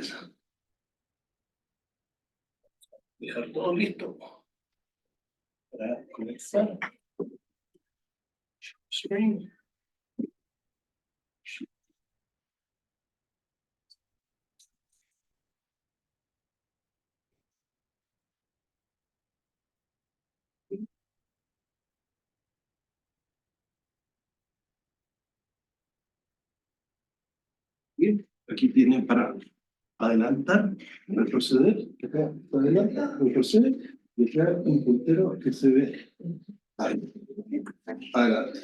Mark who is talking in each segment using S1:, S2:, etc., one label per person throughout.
S1: empezar. Dejar todo listo para comenzar. Screen. Bien, aquí tienen para adelantar, retroceder, acá, adelanta, retroceder, y acá un puntero que se ve ahí. Adelante.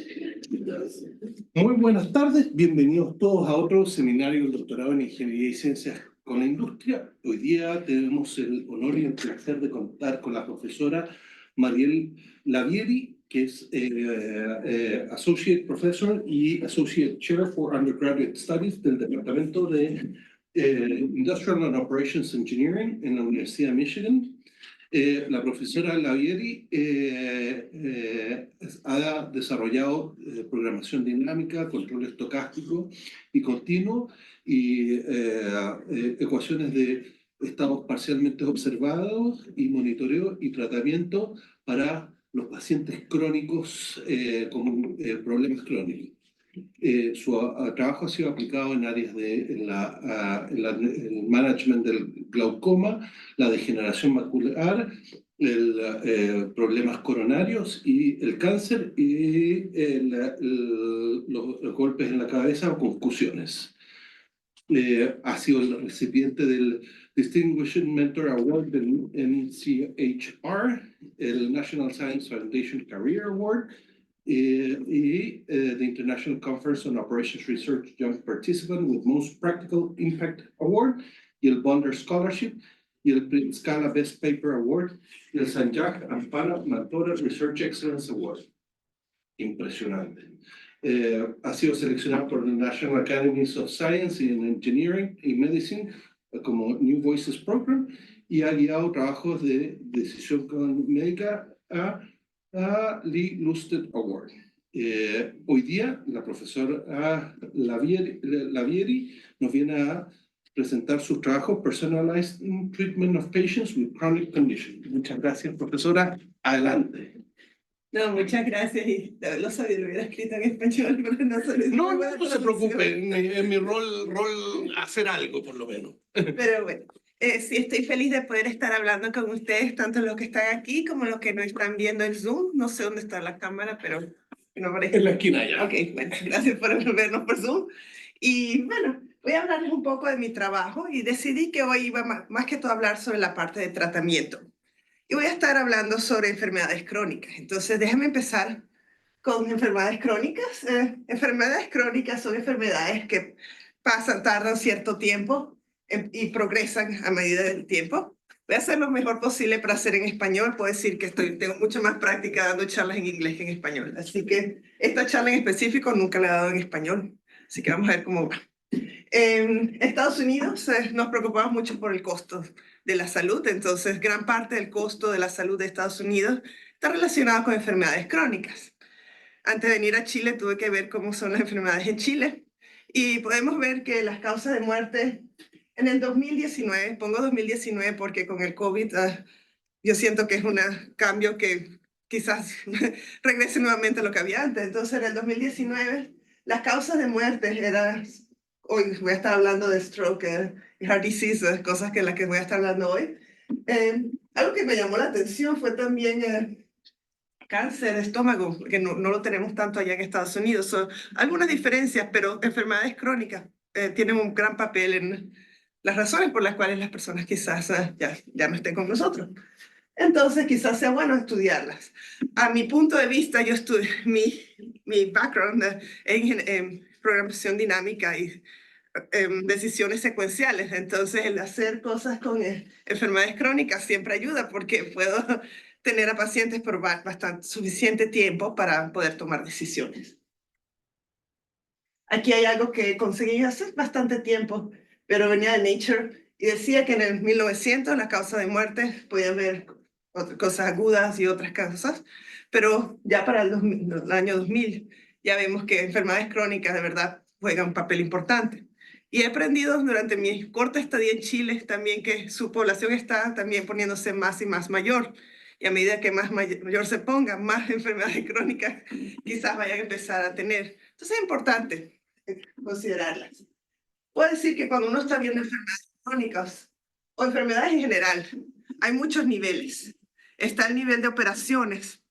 S1: Muy buenas tardes, bienvenidos todos a otro seminario del doctorado en Ingeniería y Ciencias con la Industria. Hoy día tenemos el honor y el placer de contar con la profesora Mariel Lavieri, que es Associate Professor y Associate Chair for Undergraduate Studies del Departamento de Industrial and Operations Engineering en la Universidad de Michigan. La profesora Lavieri ha desarrollado programación dinámica, control estocástico y continuo y ecuaciones de estados parcialmente observados y monitoreo y tratamiento para los pacientes crónicos con problemas crónicos. Su trabajo ha sido aplicado en áreas de el management del glaucoma, la degeneración macular, problemas coronarios y el cáncer y los golpes en la cabeza o concusiones. Ha sido el recipiente del Distinguished Mentor Award del NCHR, el National Science Foundation Career Award, y the International Conference on Operations Research Young Participant with Most Practical Impact Award, y el Bonder Scholarship, y el Scala Best Paper Award, y el San Jacques Ampana Mantora Research Excellence Award. Impresionante. Ha sido seleccionado por las National Academies of Science and Engineering y Medicine como New Voices Program y ha guiado trabajos de decisión médica a Lee Lusted Award. Hoy día la profesora Lavieri nos viene a presentar su trabajo Personalized Treatment of Patients with Chronic Conditions. Muchas gracias, profesora. Adelante.
S2: No, muchas gracias. Y lo sabía, lo hubiera escrito en español, pero no se
S1: No se preocupe, en mi rol hacer algo, por lo menos.
S2: Pero bueno, sí estoy feliz de poder estar hablando con ustedes, tanto los que están aquí como los que no están viendo el Zoom. No sé dónde está la cámara, pero no aparece.
S1: En la esquina allá.
S2: Ok, bueno, gracias por vernos por Zoom. Y bueno, voy a hablarles un poco de mi trabajo y decidí que hoy iba más que todo a hablar sobre la parte de tratamiento. Y voy a estar hablando sobre enfermedades crónicas. Entonces, déjenme empezar con enfermedades crónicas. Enfermedades crónicas son enfermedades que tardan cierto tiempo y progresan a medida del tiempo. Voy a hacer lo mejor posible para hacer en español. Puedo decir que tengo mucho más práctica dando charlas en inglés que en español. Así que esta charla en específico nunca la he dado en español. Así que vamos a ver cómo va. En Estados Unidos nos preocupamos mucho por el costo de la salud, entonces gran parte del costo de la salud de Estados Unidos está relacionado con enfermedades crónicas. Antes de venir a Chile tuve que ver cómo son las enfermedades en Chile y podemos ver que las causas de muerte en el 2019, pongo 2019 porque con el COVID yo siento que es un cambio que quizás regrese nuevamente a lo que había antes. Entonces en el 2019 las causas de muerte eran... Hoy voy a estar hablando de stroke y heart disease, cosas que las que voy a estar hablando hoy. Algo que me llamó la atención fue también cáncer de estómago, que no lo tenemos tanto allá en Estados Unidos. Son algunas diferencias, pero enfermedades crónicas tienen un gran papel en las razones por las cuales las personas quizás ya no estén con nosotros. Entonces quizás sea bueno estudiarlas. A mi punto de vista, yo estudié mi background en programación dinámica y decisiones secuenciales. Entonces el hacer cosas con enfermedades crónicas siempre ayuda porque puedo tener a pacientes por suficiente tiempo para poder tomar decisiones. Aquí hay algo que conseguí hace bastante tiempo, pero venía de Nature y decía que en el 1900 la causa de muerte podía haber cosas agudas y otras causas, pero ya para el año 2000 ya vemos que enfermedades crónicas de verdad juegan un papel importante. Y he aprendido durante mi corta estadía en Chile también que su población está también poniéndose más y más mayor. Y a medida que más mayor se ponga, más enfermedades crónicas quizás vayan a empezar a tener. Entonces es importante considerarlas. Puedo decir que cuando uno está viendo enfermedades crónicas o enfermedades en general, hay muchos niveles. Está el nivel de operaciones.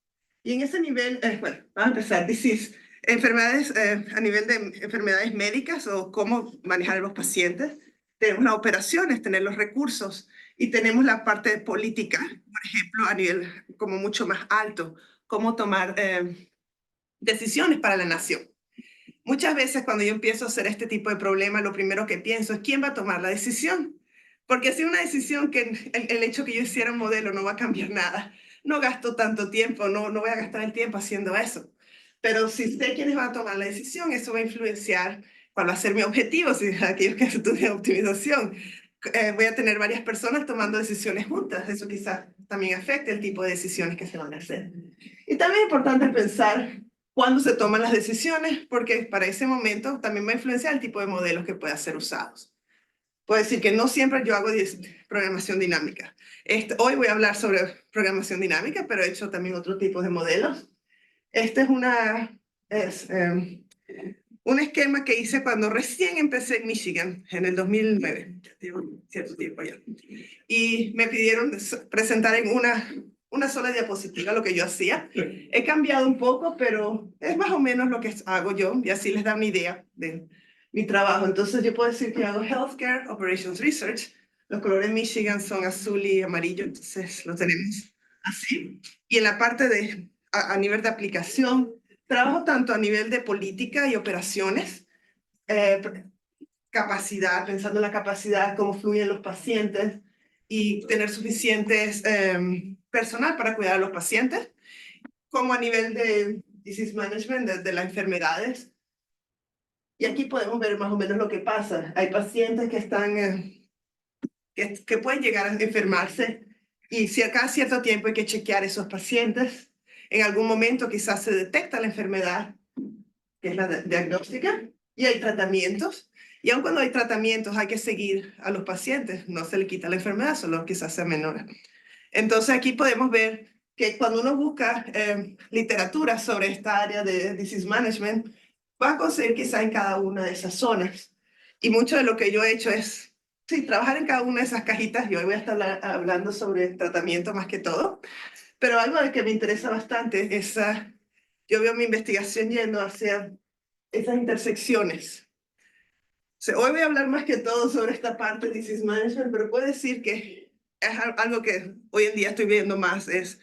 S2: Y en ese nivel, bueno, vamos a empezar. Enfermedades a nivel de enfermedades médicas o cómo manejar a los pacientes. Tenemos las operaciones, tener los recursos y tenemos la parte política, por ejemplo, a nivel como mucho más alto, cómo tomar decisiones para la nación. Muchas veces cuando yo empiezo a hacer este tipo de problema, lo primero que pienso es quién va a tomar la decisión. Porque si una decisión que el hecho que yo hiciera un modelo no va a cambiar nada, no gasto tanto tiempo, no voy a gastar el tiempo haciendo eso. Pero si sé quiénes van a tomar la decisión, eso va a influenciar cuál va a ser mi objetivo, si aquellos que estudian optimización. Voy a tener varias personas tomando decisiones juntas, eso quizás también afecte el tipo de decisiones que se van a hacer. Y también es importante pensar cuándo se toman las decisiones, porque para ese momento también va a influenciar el tipo de modelos que puedan ser usados. Puedo decir que no siempre yo hago programación dinámica. Hoy voy a hablar sobre programación dinámica, pero he hecho también otro tipo de modelos. Este es un esquema que hice cuando recién empecé en Michigan, en el 2009. Llevo cierto tiempo ya. Y me pidieron presentar en una sola diapositiva lo que yo hacía. He cambiado un poco, pero es más o menos lo que hago yo, y así les da una idea de mi trabajo. Entonces yo puedo decir que hago Healthcare Operations Research. Los colores de Michigan son azul y amarillo, entonces lo tenemos así. Y en la parte de, a nivel de aplicación, trabajo tanto a nivel de política y operaciones, capacidad, pensando en la capacidad, cómo fluyen los pacientes y tener suficientes personal para cuidar a los pacientes, como a nivel de disease management, de las enfermedades. Y aquí podemos ver más o menos lo que pasa. Hay pacientes que están, que pueden llegar a enfermarse y si cada cierto tiempo hay que chequear esos pacientes. En algún momento quizás se detecta la enfermedad, que es la diagnóstica, y hay tratamientos. Y aun cuando hay tratamientos, hay que seguir a los pacientes. No se le quita la enfermedad, solo quizás sea menor. Entonces aquí podemos ver que cuando uno busca literatura sobre esta área de disease management, va a conseguir quizá en cada una de esas zonas. Y mucho de lo que yo he hecho es, sí, trabajar en cada una de esas cajitas. Yo hoy voy a estar hablando sobre tratamiento más que todo. Pero algo de que me interesa bastante es, yo veo mi investigación yendo hacia esas intersecciones. Hoy voy a hablar más que todo sobre esta parte de disease management, pero puedo decir que es algo que hoy en día estoy viendo más, es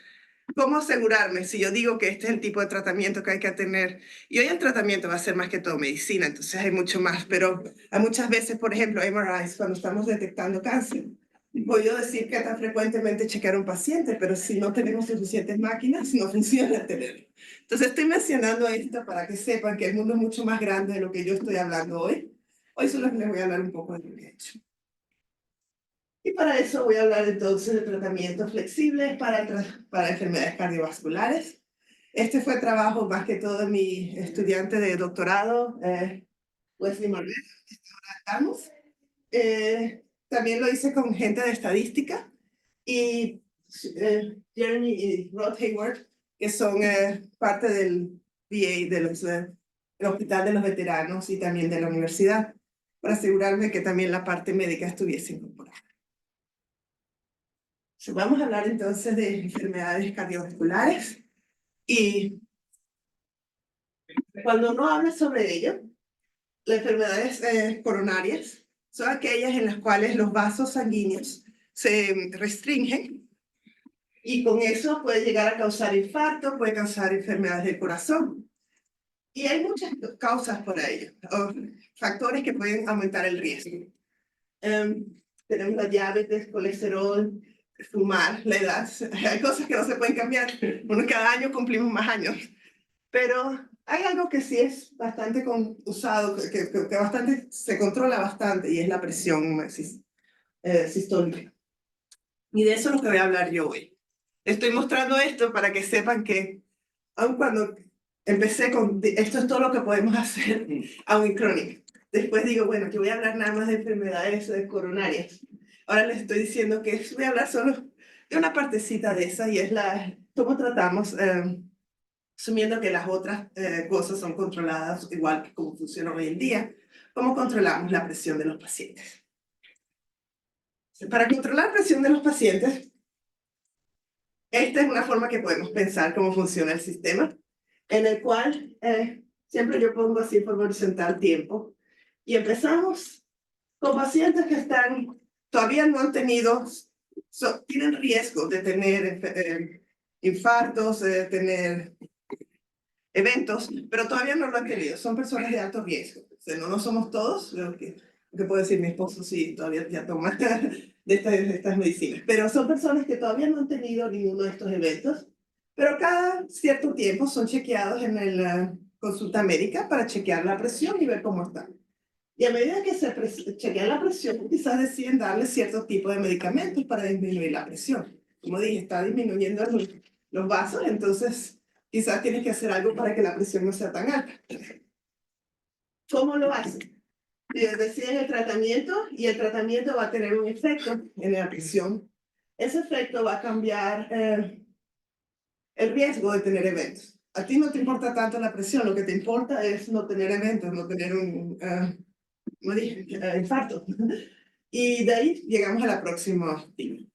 S2: cómo asegurarme si yo digo que este es el tipo de tratamiento que hay que tener. Y hoy el tratamiento va a ser más que todo medicina, entonces hay mucho más, pero hay muchas veces, por ejemplo, MRIs, cuando estamos detectando cáncer. Puedo decir que tan frecuentemente chequear a un paciente, pero si no tenemos suficientes máquinas, no funciona tenerlo. Entonces estoy mencionando esto para que sepan que el mundo es mucho más grande de lo que yo estoy hablando hoy. Hoy solo les voy a hablar un poco de lo que he hecho. Y para eso voy a hablar entonces de tratamientos flexibles para enfermedades cardiovasculares. Este fue trabajo más que todo de mi estudiante de doctorado, Wesley Marlet, que ahora estamos. También lo hice con gente de estadística y Jeremy y Rod Hayward, que son parte del VA, el Hospital de los Veteranos y también de la universidad, para asegurarme que también la parte médica estuviese incorporada. Vamos a hablar entonces de enfermedades cardiovasculares y cuando uno habla sobre ello, las enfermedades coronarias son aquellas en las cuales los vasos sanguíneos se restringen y con eso puede llegar a causar infarto, puede causar enfermedades del corazón. Y hay muchas causas por ello, o factores que pueden aumentar el riesgo. Tenemos la diabetes, colesterol, fumar, la edad. Hay cosas que no se pueden cambiar. Uno cada año cumplimos más años. Pero hay algo que sí es bastante usado, que bastante, se controla bastante, y es la presión sistólica. Y de eso es lo que voy a hablar yo hoy. Estoy mostrando esto para que sepan que, aun cuando empecé con, esto es todo lo que podemos hacer, aún en crónica. después digo, bueno, que voy a hablar nada más de enfermedades coronarias. Ahora les estoy diciendo que voy a hablar solo de una partecita de esa y es cómo tratamos, asumiendo que las otras cosas son controladas igual que como funciona hoy en día, cómo controlamos la presión de los pacientes. Para controlar la presión de los pacientes, esta es una forma que podemos pensar cómo funciona el sistema, en el cual siempre yo pongo así por horizontal tiempo, y empezamos con pacientes que todavía no han tenido, tienen riesgo de tener infartos, de tener eventos, pero todavía no lo han tenido. Son personas de alto riesgo. O sea, no somos todos, lo que puedo decir mi esposo sí, todavía ya toma de estas medicinas, pero son personas que todavía no han tenido ninguno de estos eventos, pero cada cierto tiempo son chequeados en la consulta médica para chequear la presión y ver cómo están. Y a medida que se chequea la presión, quizás deciden darle cierto tipo de medicamentos para disminuir la presión. Como dije, está disminuyendo los vasos, entonces quizás tienes que hacer algo para que la presión no sea tan alta. ¿Cómo lo hacen? Deciden el tratamiento y el tratamiento va a tener un efecto en la presión. Ese efecto va a cambiar el riesgo de tener eventos. A ti no te importa tanto la presión, lo que te importa es no tener eventos, no tener un infarto. Y de ahí llegamos a la próxima actividad.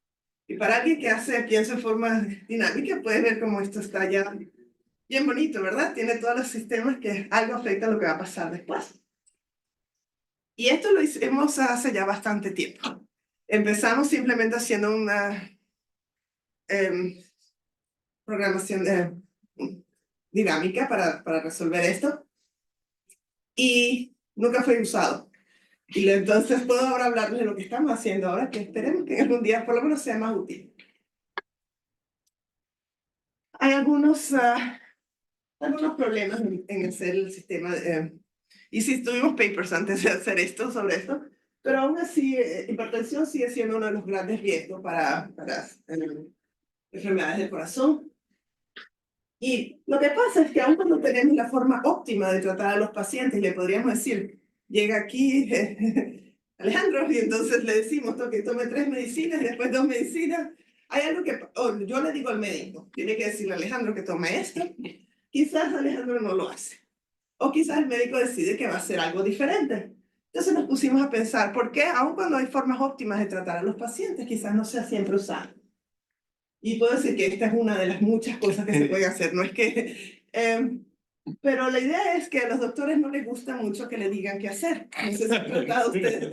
S2: Y para alguien que piensa en forma dinámica, puedes ver cómo esto está ya bien bonito, ¿verdad? Tiene todos los sistemas que algo afecta a lo que va a pasar después. Y esto lo hicimos hace ya bastante tiempo. Empezamos simplemente haciendo una programación dinámica para resolver esto. Y nunca fue usado. Y entonces puedo ahora hablarles de lo que estamos haciendo ahora, que esperemos que algún día por lo menos sea más útil. Hay algunos problemas en hacer el sistema. Y sí, tuvimos papers antes de hacer esto, sobre esto, pero aún así, hipertensión sigue siendo uno de los grandes riesgos para enfermedades del corazón. Y lo que pasa es que aún cuando tenemos la forma óptima de tratar a los pacientes, le podríamos decir, llega aquí Alejandro, y entonces le decimos que tome 3 medicinas y después 2 medicinas. Hay algo que yo le digo al médico, tiene que decirle a Alejandro que tome esto. Quizás Alejandro no lo hace. O quizás el médico decide que va a hacer algo diferente. Entonces nos pusimos a pensar, ¿por qué aun cuando hay formas óptimas de tratar a los pacientes, quizás no sea siempre usado? Y puedo decir que esta es una de las muchas cosas que se pueden hacer. No es que... pero la idea es que a los doctores no les gusta mucho que le digan qué hacer. No sé si han tratado ustedes,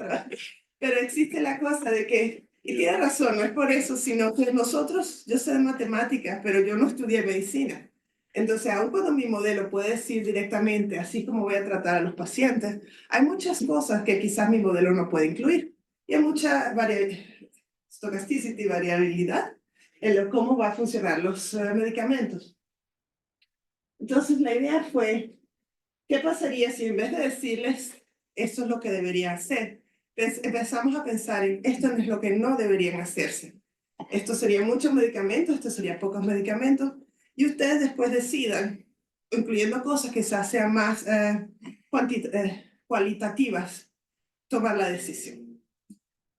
S2: pero existe la cosa de que, y tiene razón, no es por eso, sino que nosotros, yo sé de matemáticas, pero yo no estudié medicina. Entonces, aun cuando mi modelo puede decir directamente, así como voy a tratar a los pacientes, hay muchas cosas que quizás mi modelo no puede incluir. Y hay mucha stochasticity, variabilidad en cómo va a funcionar los medicamentos. Entonces, la idea fue, ¿qué pasaría si en vez de decirles esto es lo que debería hacer, empezamos a pensar en esto es lo que no deberían hacerse? Esto sería muchos medicamentos, esto sería pocos medicamentos, y ustedes después decidan, incluyendo cosas que sean más cualitativas, tomar la decisión.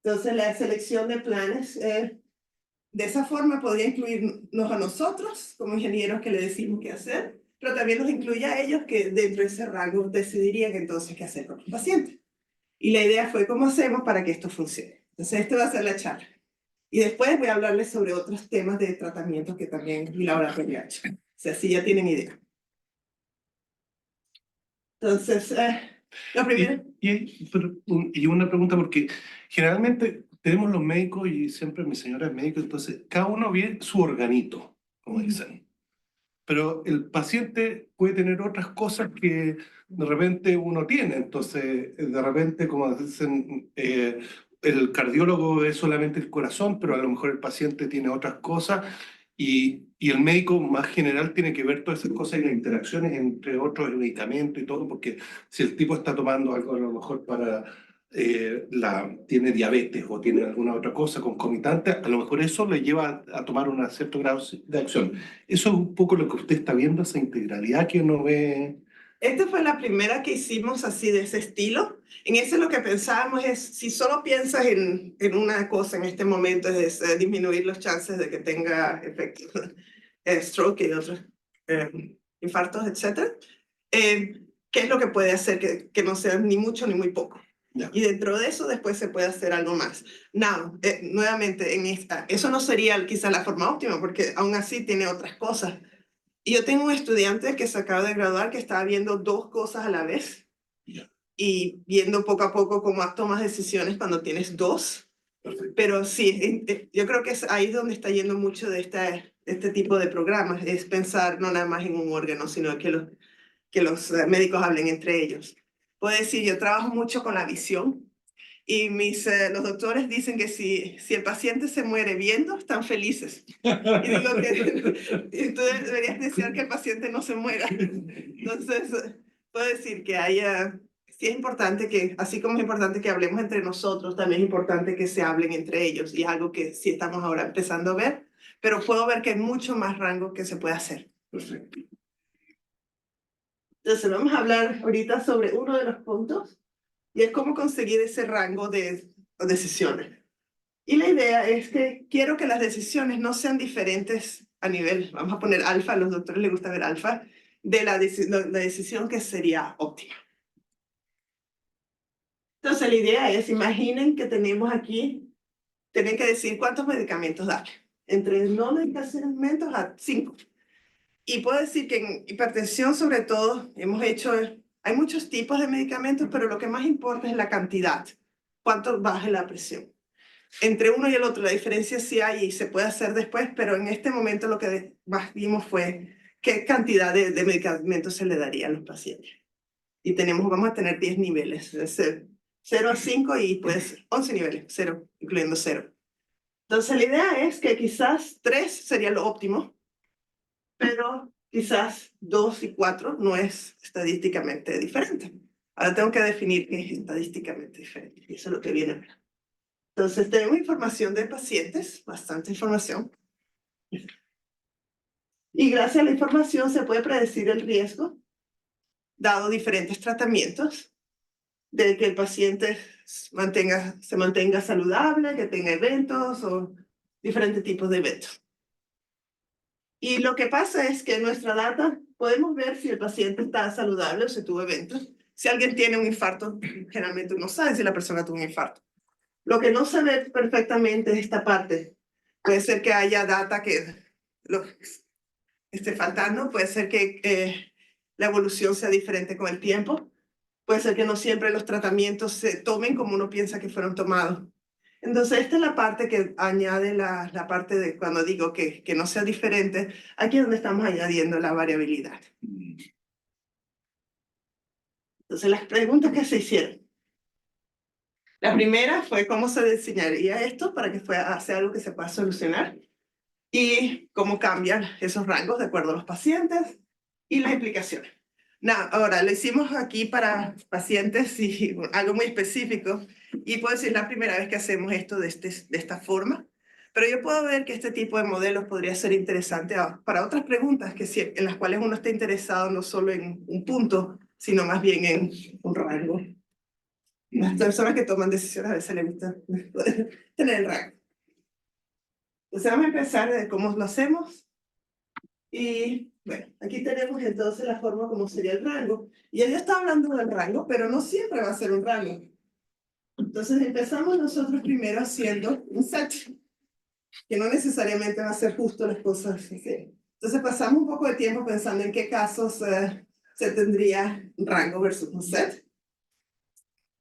S2: Entonces, la selección de planes, de esa forma podría incluirnos a nosotros como ingenieros que le decimos qué hacer, pero también nos incluye a ellos que dentro de ese rango decidirían entonces qué hacer con el paciente. Y la idea fue cómo hacemos para que esto funcione. Entonces, esta va a ser la charla. Y después voy a hablarles sobre otros temas de tratamiento que también mi laboratorio ha hecho. O sea, si ya tienen idea. Entonces, lo primero...
S1: Y una pregunta, porque generalmente tenemos los médicos y siempre mi señora es médico, entonces cada uno ve su organito, como dicen. Pero el paciente puede tener otras cosas que de repente uno tiene. Entonces, de repente, como dicen, el cardiólogo ve solamente el corazón, pero a lo mejor el paciente tiene otras cosas y el médico más general tiene que ver todas esas cosas y las interacciones entre otros medicamentos y todo, porque si el tipo está tomando algo a lo mejor para... tiene diabetes o tiene alguna otra cosa concomitante, a lo mejor eso le lleva a tomar un cierto grado de acción. Eso es un poco lo que usted está viendo, esa integralidad que uno ve.
S2: Esta fue la primera que hicimos así de ese estilo. En ese lo que pensábamos es, si solo piensas en una cosa en este momento, es disminuir los chances de que tenga efectos, stroke y otros infartos, etc. ¿Qué es lo que puede hacer que no sea ni mucho ni muy poco?
S1: Ya.
S2: Y dentro de eso después se puede hacer algo más. Now, nuevamente, eso no sería quizá la forma óptima, porque aún así tiene otras cosas. Y yo tengo un estudiante que se acaba de graduar que estaba viendo dos cosas a la vez
S1: Ya.
S2: y viendo poco a poco cómo tomas decisiones cuando tienes dos.
S1: Perfecto.
S2: Pero sí, yo creo que es ahí donde está yendo mucho de este tipo de programas, es pensar no nada más en un órgano, sino que los médicos hablen entre ellos. Puedo decir, yo trabajo mucho con la visión y los doctores dicen que si el paciente se muere viendo, están felices. Y digo que tú deberías desear que el paciente no se muera. Entonces, puedo decir que sí es importante que, así como es importante que hablemos entre nosotros, también es importante que se hablen entre ellos. Y es algo que sí estamos ahora empezando a ver, pero puedo ver que hay mucho más rango que se puede hacer.
S1: Perfecto.
S2: Entonces, vamos a hablar ahorita sobre uno de los puntos y es cómo conseguir ese rango de decisiones. Y la idea es que quiero que las decisiones no sean diferentes a nivel, vamos a poner alfa, a los doctores les gusta ver alfa, de la decisión que sería óptima. Entonces la idea es, imaginen que tenemos aquí, tienen que decir cuántos medicamentos darle, entre no medicamentos a 5. Y puedo decir que en hipertensión sobre todo hay muchos tipos de medicamentos, pero lo que más importa es la cantidad, cuánto baje la presión. Entre uno y el otro, la diferencia sí hay y se puede hacer después, pero en este momento lo que más vimos fue qué cantidad de medicamentos se le daría a los pacientes. Y vamos a tener 10 niveles, de 0 a 5 y pues 11 niveles, 0, incluyendo 0. Entonces la idea es que quizás 3 sería lo óptimo, pero quizás 2 y 4 no es estadísticamente diferente. Ahora tengo que definir qué es estadísticamente diferente, y eso es lo que viene. Entonces, tenemos información de pacientes, bastante información. Y gracias a la información se puede predecir el riesgo, dado diferentes tratamientos, de que el paciente se mantenga saludable, que tenga eventos o diferentes tipos de eventos. Y lo que pasa es que en nuestra data podemos ver si el paciente está saludable o si tuvo eventos. Si alguien tiene un infarto, generalmente uno sabe si la persona tuvo un infarto. Lo que no se ve perfectamente es esta parte. Puede ser que haya data que esté faltando, puede ser que la evolución sea diferente con el tiempo, puede ser que no siempre los tratamientos se tomen como uno piensa que fueron tomados. Entonces, esta es la parte que añade la parte de cuando digo que no sea diferente, aquí es donde estamos añadiendo la variabilidad. Entonces, las preguntas que se hicieron. La primera fue cómo se diseñaría esto para que sea algo que se pueda solucionar y cómo cambian esos rangos de acuerdo a los pacientes y las implicaciones. Ahora, lo hicimos aquí para pacientes y algo muy específico y puedo decir la primera vez que hacemos esto de esta forma, pero yo puedo ver que este tipo de modelos podría ser interesante para otras preguntas en las cuales uno está interesado no solo en un punto, sino más bien en un rango. Las personas que toman decisiones a veces les gusta tener el rango. Entonces vamos a empezar de cómo lo hacemos. Y bueno, aquí tenemos entonces la forma como sería el rango. Y ella está hablando del rango, pero no siempre va a ser un rango. Entonces empezamos nosotros primero haciendo un set, que no necesariamente va a ser justo las cosas. ¿Sí? Entonces pasamos un poco de tiempo pensando en qué casos se tendría un rango versus un set.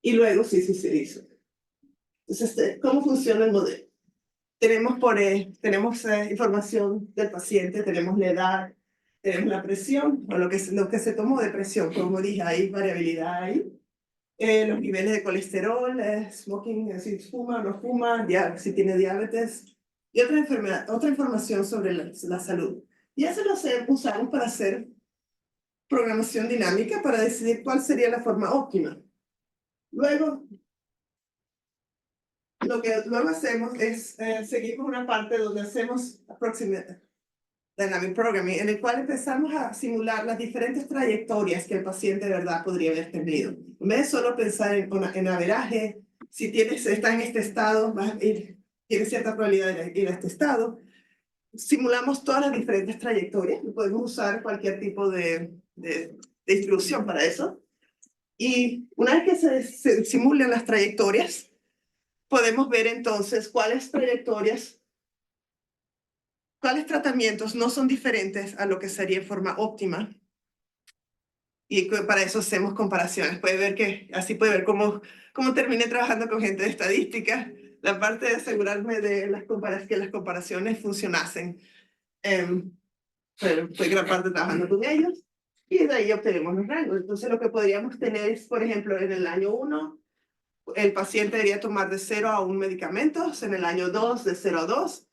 S2: Y luego sí se hizo. Entonces, ¿cómo funciona el modelo? Tenemos información del paciente, tenemos la edad, tenemos la presión, o lo que se tomó de presión, como dije, hay variabilidad ahí. Los niveles de colesterol, smoking, si fuma o no fuma, si tiene diabetes, y otra información sobre la salud. Y eso lo usamos para hacer programación dinámica para decidir cuál sería la forma óptima. Luego, lo que luego hacemos es seguimos una parte donde hacemos Dynamic Programming, en el cual empezamos a simular las diferentes trayectorias que el paciente de verdad podría haber tenido. En vez de solo pensar en averaje, si está en este estado, tiene cierta probabilidad de ir a este estado. Simulamos todas las diferentes trayectorias, podemos usar cualquier tipo de distribución para eso. Y una vez que se simulan las trayectorias, podemos ver entonces cuáles tratamientos no son diferentes a lo que sería en forma óptima. Y para eso hacemos comparaciones. Así puede ver cómo terminé trabajando con gente de estadística, la parte de asegurarme de que las comparaciones funcionasen. Fue gran parte trabajando con ellos y de ahí obtenemos los rangos. Entonces lo que podríamos tener es, por ejemplo, en el año 1, el paciente debería tomar de 0 a 1 medicamentos, en el año 2 de 0 a 2,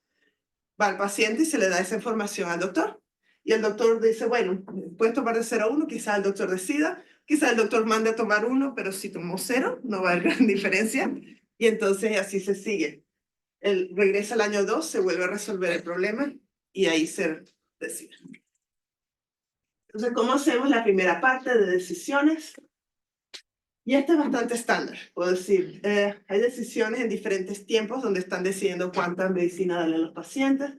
S2: va al paciente y se le da esa información al doctor. Y el doctor dice, bueno, puedes tomar de 0 a 1, quizá el doctor decida, quizá el doctor mande a tomar 1, pero si tomó 0, no va a haber gran diferencia. Y entonces así se sigue. Él regresa al año 2, se vuelve a resolver el problema y ahí se decide. Entonces, ¿cómo hacemos la primera parte de decisiones? Y esto es bastante estándar, puedo decir. Hay decisiones en diferentes tiempos donde están decidiendo cuánta medicina darle a los pacientes.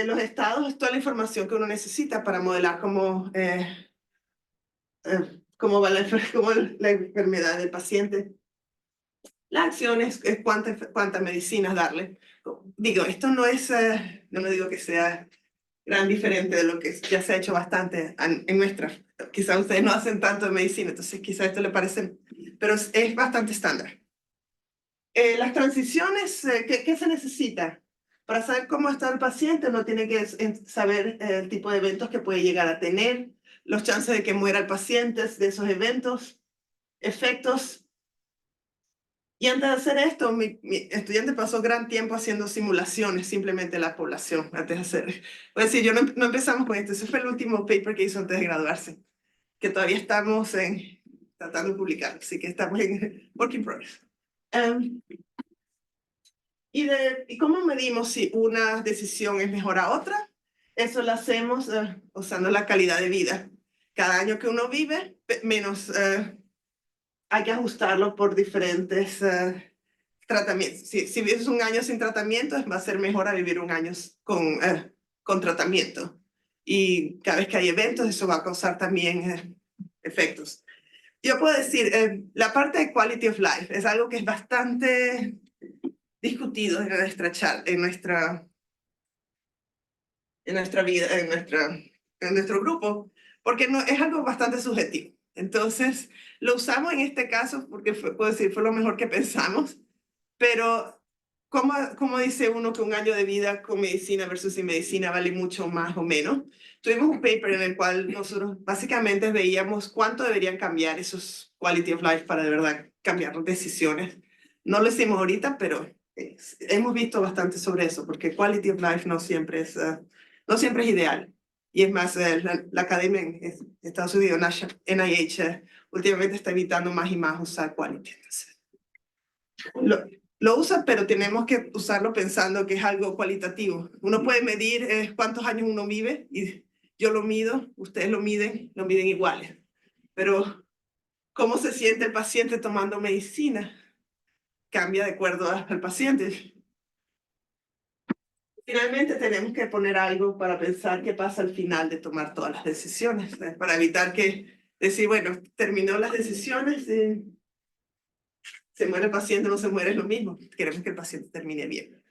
S2: Los estados es toda la información que uno necesita para modelar cómo va la enfermedad del paciente. La acción es cuántas medicinas darle. Digo, esto no digo que sea gran diferente de lo que ya se ha hecho bastante en nuestra. Quizá ustedes no hacen tanto de medicina, entonces quizá esto le parece, pero es bastante estándar. Las transiciones, ¿qué se necesita? Para saber cómo está el paciente, uno tiene que saber el tipo de eventos que puede llegar a tener, los chances de que muera el paciente de esos eventos, efectos. Y antes de hacer esto, mi estudiante pasó gran tiempo haciendo simulaciones simplemente de la población. Antes de hacer, es decir, no empezamos con esto. Ese fue el último paper que hizo antes de graduarse, que todavía estamos tratando de publicar, así que estamos en work in progress. ¿Y cómo medimos si una decisión es mejor a otra? Eso lo hacemos usando la calidad de vida. Cada año que uno vive, menos hay que ajustarlo por diferentes tratamientos. Si vives un año sin tratamiento, va a ser mejor a vivir un año con tratamiento. Y cada vez que hay eventos, eso va a causar también efectos. Yo puedo decir, la parte de quality of life es algo que es bastante discutido en nuestra vida, en nuestro grupo, porque es algo bastante subjetivo. Entonces, lo usamos en este caso porque puedo decir, fue lo mejor que pensamos, pero ¿cómo dice uno que un año de vida con medicina versus sin medicina vale mucho más o menos? Tuvimos un paper en el cual nosotros básicamente veíamos cuánto deberían cambiar esos quality of life para de verdad cambiar las decisiones. No lo hicimos ahorita, pero hemos visto bastante sobre eso, porque quality of life no siempre es ideal. Y es más, la academia en Estados Unidos, NIH, últimamente está evitando más y más usar quality. Entonces, lo usa, pero tenemos que usarlo pensando que es algo cualitativo. Uno puede medir cuántos años uno vive, y yo lo mido, ustedes lo miden iguales. Pero cómo se siente el paciente tomando medicina cambia de acuerdo al paciente. Finalmente tenemos que poner algo para pensar qué pasa al final de tomar todas las decisiones, para evitar decir, bueno, terminó las decisiones, se muere el paciente, no se muere, es lo mismo. Queremos que el paciente termine bien.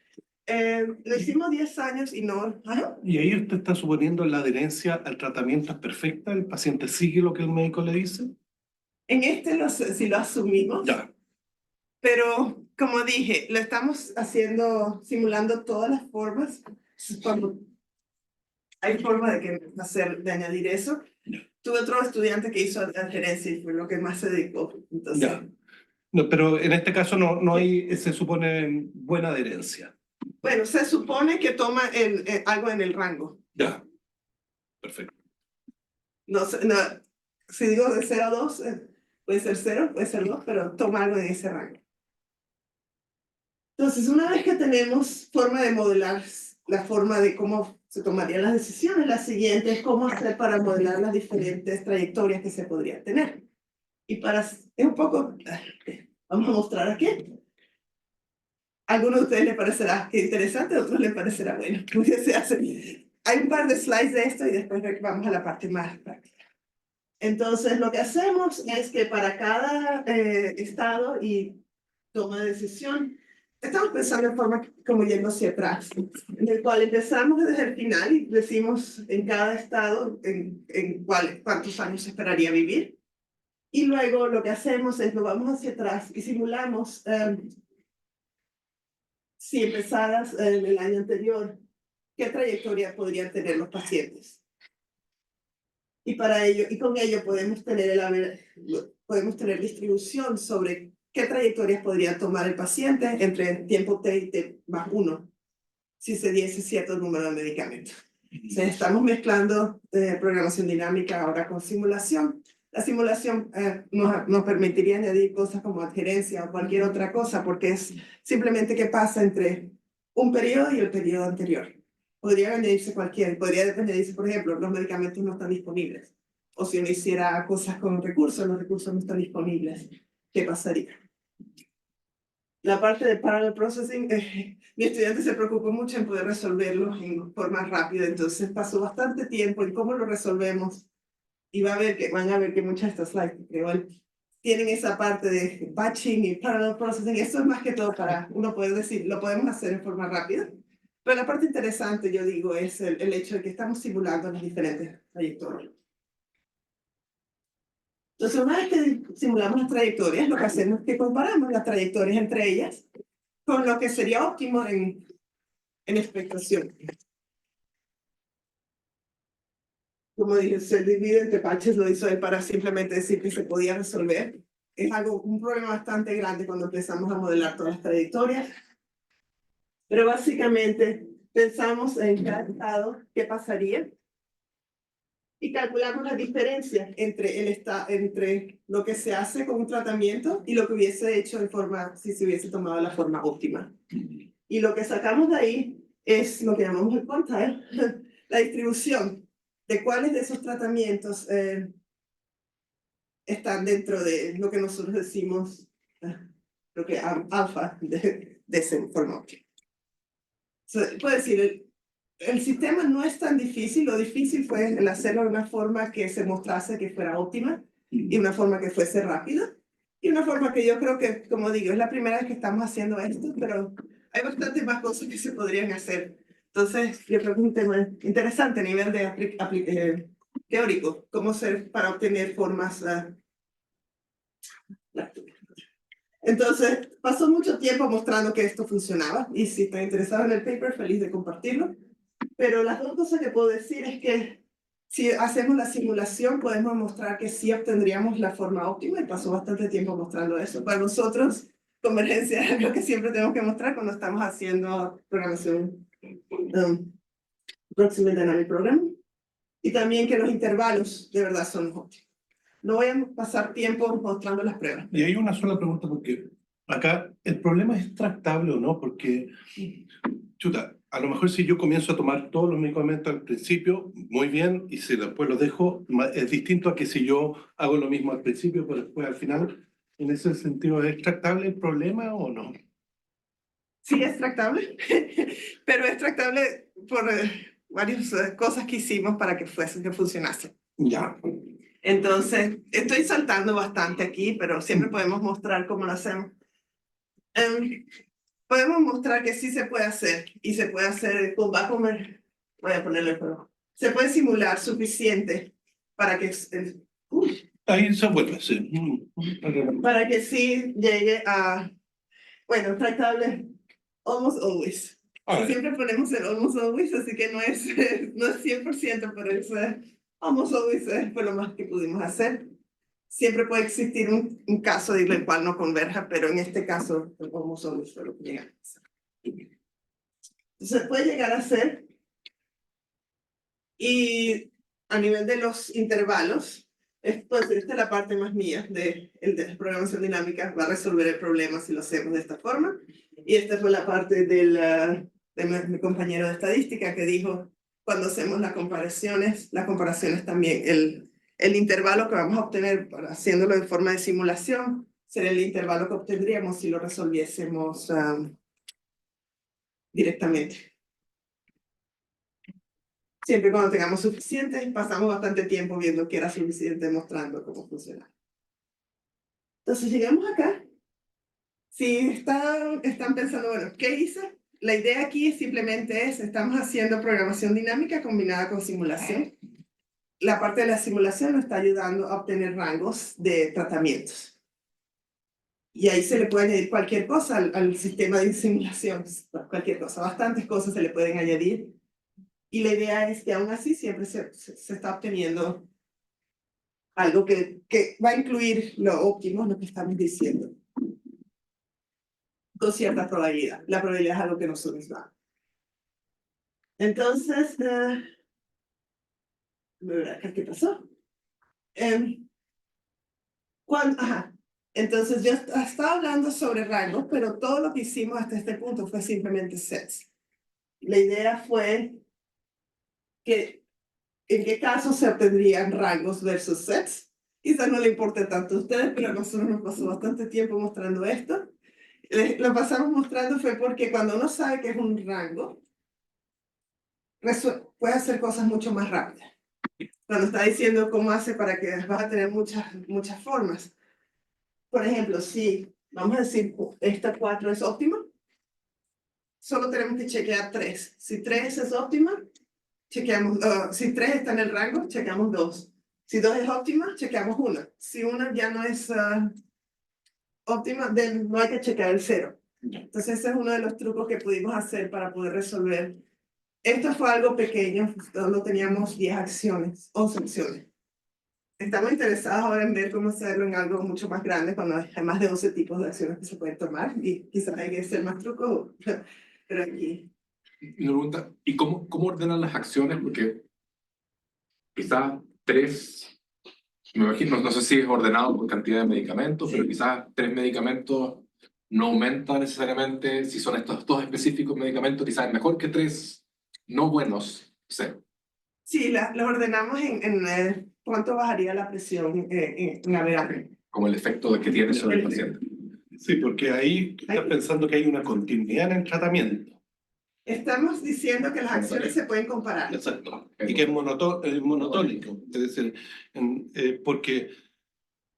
S2: Lo hicimos 10 años y no... ¿Ah?
S1: Y ahí usted está suponiendo la adherencia al tratamiento es perfecta, el paciente sigue lo que el médico le dice.
S2: En sí lo asumimos.
S1: Ya.
S2: Pero, como dije, lo estamos simulando todas las formas. Cuando hay forma de añadir eso. Tuve otro estudiante que hizo adherencia y fue lo que más se dedicó. Entonces,
S1: ya. No, pero en este caso no hay, se supone, buena adherencia.
S2: Bueno, se supone que toma algo en el rango.
S1: Ya. Perfecto.
S2: No, si digo de 0 a 2, puede ser 0, puede ser 2, pero toma algo en ese rango. Entonces, una vez que tenemos forma de modelar la forma de cómo se tomarían las decisiones. La siguiente es cómo hacer para modelar las diferentes trayectorias que se podrían tener. Y es un poco, vamos a mostrar aquí. A algunos de ustedes les parecerá interesante, a otros les parecerá bueno. ¿Qué se hace? Hay un par de slides de esto y después vamos a la parte más práctica. Entonces, lo que hacemos es que para cada estado y toma de decisión, estamos pensando en forma como yendo hacia atrás, en el cual empezamos desde el final y decimos en cada estado cuántos años esperaría vivir. Y luego lo que hacemos es, lo vamos hacia atrás y simulamos si empezaras en el año anterior, qué trayectoria podrían tener los pacientes. Y para ello, y con ello podemos tener distribución sobre qué trayectorias podría tomar el paciente entre el tiempo t y t más 1, si se diese cierto número de medicamentos. Entonces, estamos mezclando programación dinámica ahora con simulación. La simulación nos permitiría añadir cosas como adherencia o cualquier otra cosa, porque es simplemente qué pasa entre un periodo y el periodo anterior. Podría añadirse podría añadirse, por ejemplo, los medicamentos no están disponibles. O si uno hiciera cosas con recursos, los recursos no están disponibles. ¿Qué pasaría? La parte de parallel processing, mi estudiante se preocupó mucho en poder resolverlo en forma rápida, entonces pasó bastante tiempo en cómo lo resolvemos. Y van a ver que muchas de estas slides tienen esa parte de batching y parallel processing. Esto es más que todo para uno poder decir, lo podemos hacer en forma rápida. Pero la parte interesante, yo digo, es el hecho de que estamos simulando las diferentes trayectorias. Entonces, una vez que simulamos las trayectorias, lo que hacemos es que comparamos las trayectorias entre ellas con lo que sería óptimo en expectación. Como dije, se divide entre patches, lo hizo él para simplemente decir que se podía resolver. Es un problema bastante grande cuando empezamos a modelar todas las trayectorias. Pero básicamente pensamos en cada estado qué pasaría y calculamos la diferencia entre lo que se hace con un tratamiento y lo que hubiese hecho si se hubiese tomado la forma óptima. Y lo que sacamos de ahí es lo que llamamos el quantile, la distribución de cuáles de esos tratamientos están dentro de lo que nosotros decimos, lo que alfa de esa forma óptima. Puedo decir, el sistema no es tan difícil, lo difícil fue el hacerlo de una forma que se mostrase que fuera óptima y una forma que fuese rápida y una forma que yo creo que, como digo, es la primera vez que estamos haciendo esto, pero hay bastantes más cosas que se podrían hacer. Entonces, yo creo que es un tema interesante a nivel de teórico, cómo hacer para obtener formas prácticas. Entonces, pasó mucho tiempo mostrando que esto funcionaba y si están interesados en el paper, feliz de compartirlo. Pero las dos cosas que puedo decir es que si hacemos la simulación, podemos mostrar que sí obtendríamos la forma óptima y pasó bastante tiempo mostrando eso. Para nosotros, convergencia es algo que siempre tenemos que mostrar cuando estamos haciendo programación Proximate Dynamic Programming. Y también que los intervalos de verdad son óptimos. No voy a pasar tiempo mostrando las pruebas.
S1: Y hay una sola pregunta, porque acá el problema es tractable o no, porque, chuta, a lo mejor si yo comienzo a tomar todos los medicamentos al principio, muy bien, y si después los dejo, es distinto a que si yo hago lo mismo al principio, pero después al final, en ese sentido, ¿es tractable el problema o no?
S2: Sí, es tractable, pero es tractable por varias cosas que hicimos para que funcionase.
S1: Ya.
S2: Entonces, estoy saltando bastante aquí, pero siempre podemos mostrar cómo lo hacemos. Podemos mostrar que sí se puede hacer, y se puede hacer con Bacomer. Voy a ponerle el juego. Se puede simular suficiente para que
S1: Ahí se vuelve, sí.
S2: para que sí llegue a, bueno, tractable almost always. Siempre ponemos el almost always, así que no es 100%, pero es almost always fue lo más que pudimos hacer. Siempre puede existir un caso en el cual no converja, pero en este caso el almost always fue lo que llegamos a hacer. Entonces puede llegar a ser, y a nivel de los intervalos, pues esta es la parte más mía de programación dinámica, va a resolver el problema si lo hacemos de esta forma. Y esta fue la parte del de mi compañero de estadística que dijo, cuando hacemos las comparaciones también, el intervalo que vamos a obtener haciéndolo en forma de simulación sería el intervalo que obtendríamos si lo resolviésemos directamente. Siempre cuando tengamos suficiente, pasamos bastante tiempo viendo que era suficiente, mostrando cómo funciona. Entonces llegamos acá. Si están pensando, bueno, ¿qué hice? La idea aquí simplemente estamos haciendo programación dinámica combinada con simulación. La parte de la simulación nos está ayudando a obtener rangos de tratamientos. Y ahí se le puede añadir cualquier cosa al sistema de simulación, cualquier cosa, bastantes cosas se le pueden añadir. Y la idea es que aún así siempre se está obteniendo algo que va a incluir lo óptimo, lo que estamos diciendo, con cierta probabilidad. La probabilidad es algo que nosotros damos. Entonces, ¿qué pasó? Entonces yo estaba hablando sobre rangos, pero todo lo que hicimos hasta este punto fue simplemente sets. La idea fue que en qué caso se obtendrían rangos versus sets. Quizás no le importe tanto a ustedes, pero a nosotros nos pasó bastante tiempo mostrando esto. Lo pasamos mostrando fue porque cuando uno sabe que es un rango, puede hacer cosas mucho más rápidas. Cuando está diciendo cómo hace para que vas a tener muchas formas. Por ejemplo, si vamos a decir esta 4 es óptima, solo tenemos que chequear 3. Si 3 es óptima, chequeamos, si 3 está en el rango, chequeamos 2. Si 2 es óptima, chequeamos 1. Si 1 ya no es óptima, no hay que chequear el 0. Entonces ese es uno de los trucos que pudimos hacer para poder resolver. Esto fue algo pequeño, no teníamos 10 acciones, 11 acciones. Estamos interesados ahora en ver cómo hacerlo en algo mucho más grande, cuando hay más de 11 tipos de acciones que se pueden tomar, y quizás hay que hacer más trucos, pero aquí.
S3: Y una pregunta, ¿y cómo ordenan las acciones? Porque quizás 3, me imagino, no sé si es ordenado por cantidad de medicamentos,
S2: Sí.
S3: pero quizás 3 medicamentos no aumentan necesariamente, si son estos 2 específicos medicamentos, quizás es mejor que 3 no buenos, no sé.
S2: Sí, lo ordenamos en cuánto bajaría la presión en la variable.
S3: Como el efecto que tiene sobre el paciente.
S1: Sí, porque ahí tú estás pensando que hay una continuidad en el tratamiento.
S2: Estamos diciendo que las acciones se pueden comparar.
S1: Exacto. Y que es monotónico. Es decir, porque